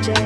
DJ.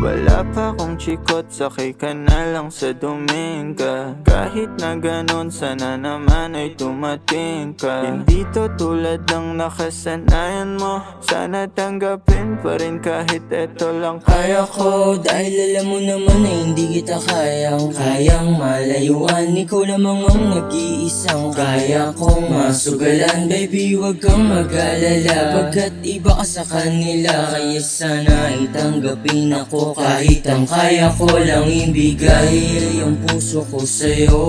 Wala pa akong chikot, sakay ka na lang sa Dominga. Kahit na ganon, sana naman ay tumating ka. Hindi to tulad ng nakasanayan mo, sana tanggapin pa rin kahit eto lang kaya ko. Dahil alam mo naman na hindi kita kayang malayuan. Ikaw lamang ang nag-iisang kaya kong masugalan. Baby, wag kang mag-alala, pagkat iba ka sa kanila. Kaya sana itanggapin ako kahit ang kaya ko lang ibigay ang puso ko sa'yo.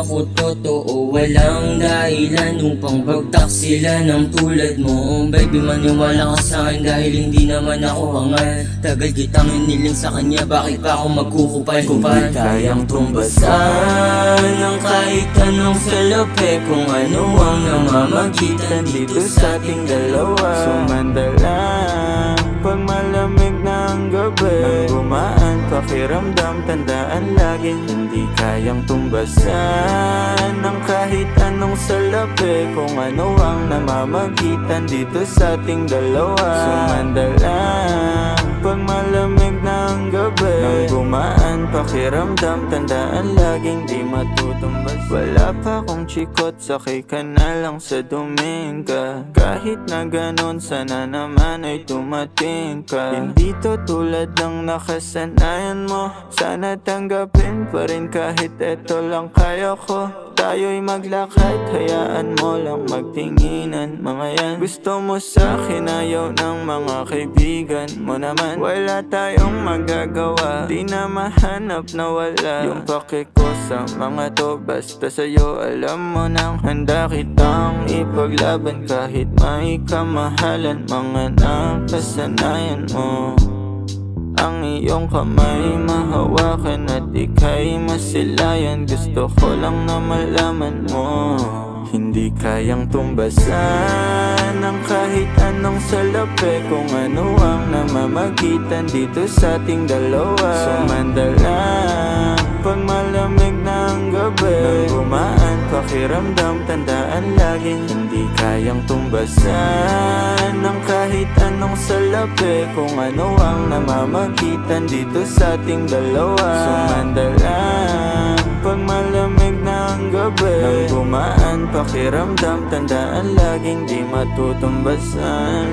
Ako totoo, walang dahilan upang bagtaksilan ng tulad mo. Baby, maniwala ka sa'kin dahil hindi naman ako hangal. Tagal kitang iniling sa kanya, bakit pa ako magkukupal-kupal? Hindi kayang tumbasan ng kahit anong salapi, kung ano ang namamagitan dito sa ating dalawa. Sumanda lang pag malamig na ang gabi, nang gumaan pakiramdam, tandaan laging hindi kayang tumbasan ng kahit anong salapi, kung ano ang namamagitan dito sa ating dalawa. Sumanda lang pag malamig na ang gabi, nang gumaan pakiramdam, tandaan laging di matutumbas. Wala pa akong chikot, sakay ka na lang sa Dominga. Kahit na ganon, sana naman ay tumating ka. Hindi to tulad ng nakasanayan mo, sana tanggapin pa rin kahit eto lang kaya ko. Tayo'y maglakad, hayaan mo lang magtinginan. Mga yan gusto mo sa'kin, ayaw ng mga kaibigan mo naman. Wala tayong magagawa, di na mahanap na wala yung pake ko sa mga to. Basta sa'yo alam mo nang handa kitang ipaglaban kahit may kamahalan. Mga nakasanayan mo, ang iyong kamay mahawakan at ika'y masilayan. Gusto ko lang na malaman mo, hindi kayang tumbasan ng kahit anong salapi, kung ano ang namamagitan dito sa ating dalawa. Sumanda lang pag malamig na ang gabi, nang gumaan pakiramdam, tandaan laging hindi kayang tumbasan ng kahit anong salapi, kung ano ang namamagitan dito sa ating dalawa. Sumanda lang pag malamig na ang gabi, nang gumaan pakiramdam, tandaan laging di matutumbasan.